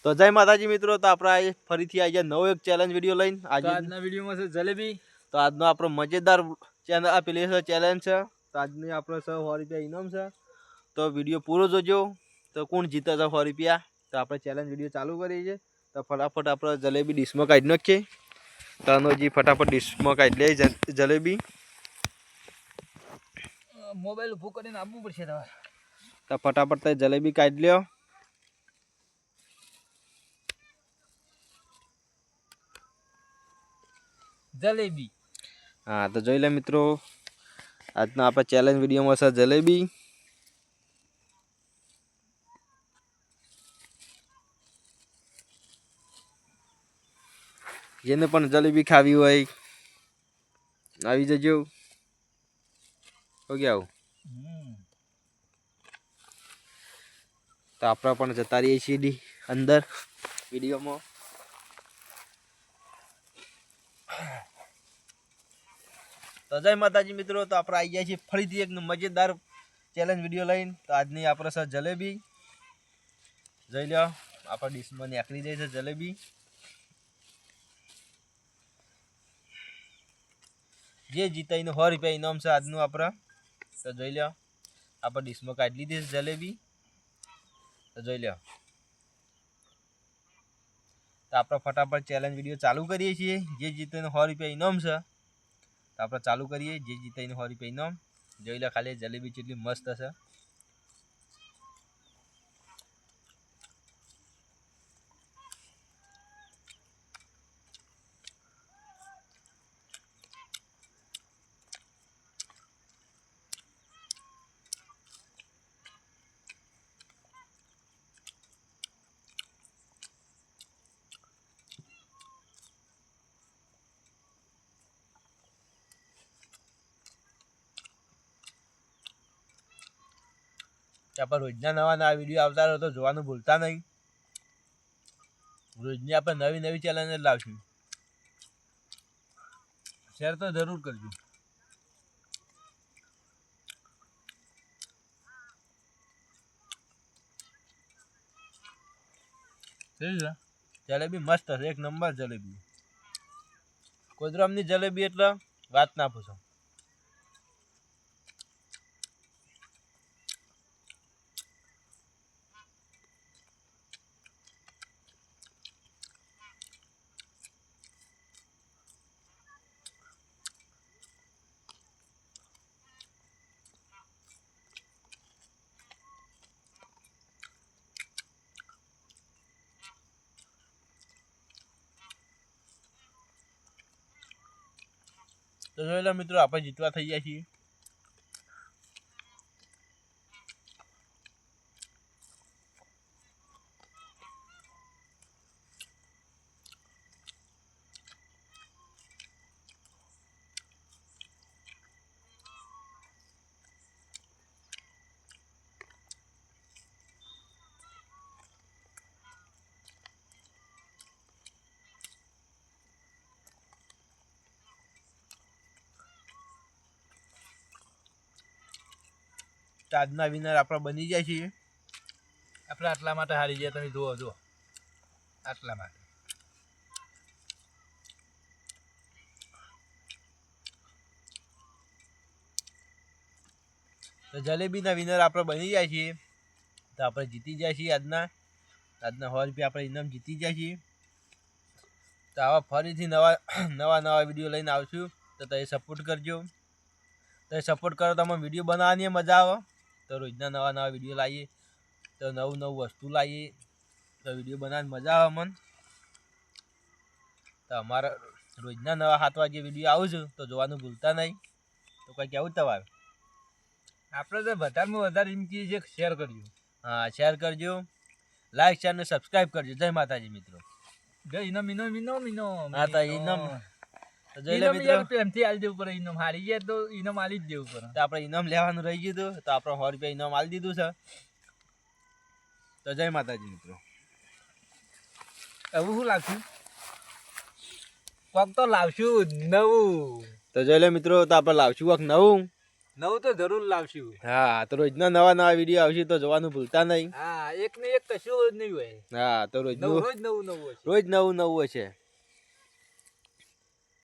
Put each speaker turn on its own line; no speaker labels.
તો જય માતાજી મિત્રો. તો આપણે ફરીથી આવી ગયા નવો એક ચેલેન્જ વિડીયો લઈને.
આજના વિડીયોમાં છે જલેબી.
તો આજનો આપણો મજેદાર ચેનલ પેલી ચેલેન્જ છે. તો આજની આપણો 100 રૂપિયા ઇનામ છે. તો વિડીયો પૂરો જોજો. તો કોણ જીતે છે 100 રૂપિયા. તો આપણે ચેલેન્જ વિડીયો ચાલુ કરીએ છીએ. તો ફટાફટ આપણે જલેબી ડીશમાં કાઢી નાખીએ. તનોજી ફટાફટ ડીશમાં કાઢી લે જલેબી.
મોબાઈલ ઊભું કરીને આપવું પડશે તમારે.
તો ફટાફટ જલેબી કાઢી લ્યો.
જલેબી.
હા તો જોઈ લે મિત્રો, આજના આપણે ચેલેન્જ વિડીયોમાં છે જલેબી. જેને પણ જલેબી ખાવી હોય આવી જજો. ઓકે આવું તો આપણે પણ જતા રહીએ છીએ અંદર વિડીયોમાં. તો જય માતાજી મિત્રો. તો આપણે આવી ગયા છીએ ફરીથી એક મજેદાર ચેલેન્જ વિડીયો લઈને. તો આજની આપણે સર જલેબી જોઈ લો. આપણા ડીશમાં નીકળી જાય છે જલેબી. જે જીતાઈને 100 રૂપિયા ઇનામ છે આજનું આપણે. તો જોઈ લો આપણે ડીશમાં કાઢી લીધી છે જલેબી. તો જોઈ લો. તો આપણે ફટાફટ ચેલેન્જ વિડીયો ચાલુ કરીએ છીએ. જે જીતાઈને 100 રૂપિયા ઇનામ છે. તો આપણે ચાલુ કરીએ. જે જીતાઈને 100 રૂપિયા ઇનામ. જોઈ લો ખાલી જલેબી કેટલી મસ્ત છે. આપણે રોજના નવા વિડીયો આવતા રહો તો જોવાનું ભૂલતા નહીં. રોજની આપણે નવી નવી ચેલેન્જ લાવશું. શેર તો જરૂર કરજો. જલેબી મસ્ત છે, એક નંબર જલેબી. કોદરામની જલેબી એટલે વાત ના પૂછો. તો જોઈ લો મિત્રો, આપણે જીતવા થઈ ગયા છીએ. આજના વિનર આપણે બની જાય છીએ.
આપણે આટલા માટે હારી ગયા. તમે જુઓ જુઓ, આટલા માટે.
તો જલેબીના વિનર આપણે બની જાય છીએ. તો આપણે જીતી જાય છીએ. આજના 100 રૂપિયા આપણે ઇનામ જીતી જાય છીએ. તો આવા ફરીથી નવા વિડીયો લઈને આવશું. તો તમે સપોર્ટ કરજો. તમે સપોર્ટ કરો તો અમે વિડીયો બનાવવાની મજા આવે. તો રોજના નવા વિડીયો લાવીએ. તો નવું વસ્તુ લાવીએ. તો વિડીયો બનાવવાની મજા આવે મને. તો અમારા રોજના 7 વાગે વિડીયો આવું છું. તો જોવાનું ભૂલતા નહીં. તો કંઈ કહેવું તમારે?
આપણે તો વધારેમાં વધારે એમ કહીએ છીએ શેર કરજો.
હા, શેર કરજો, લાઈક શેર ને સબસ્ક્રાઈબ કરજો. જય માતાજી મિત્રો.
જય ઇનામ.
હા તો ઇનામ તો જોઈ લે મિત્રો,
પ્રેમથી આલી દેવું પડે. ઇનામ હારી ગયા તો ઇનામ આલી જ દેવું પડે.
તો આપણે ઇનામ લેવાનું રહી ગયું હતું. તો આપણે 100 રૂપિયા ઇનામ આલી દીધું છે. તો જય માતાજી મિત્રો.
એવું શું લાગશું? કોક તો લાવશું નવું.
તો જોઈ લે મિત્રો, તો આપણે લાવશું કોક નવું.
નવું તો જરૂર લાવશું.
હા તો રોજના નવા વિડીયો આવશે તો જોવાનું ભૂલતા નહીં.
હા એક ને એક કશું જ નહીં હોય.
હા તો
નવું રોજ નવું નવું હશે.
રોજ નવું હશે.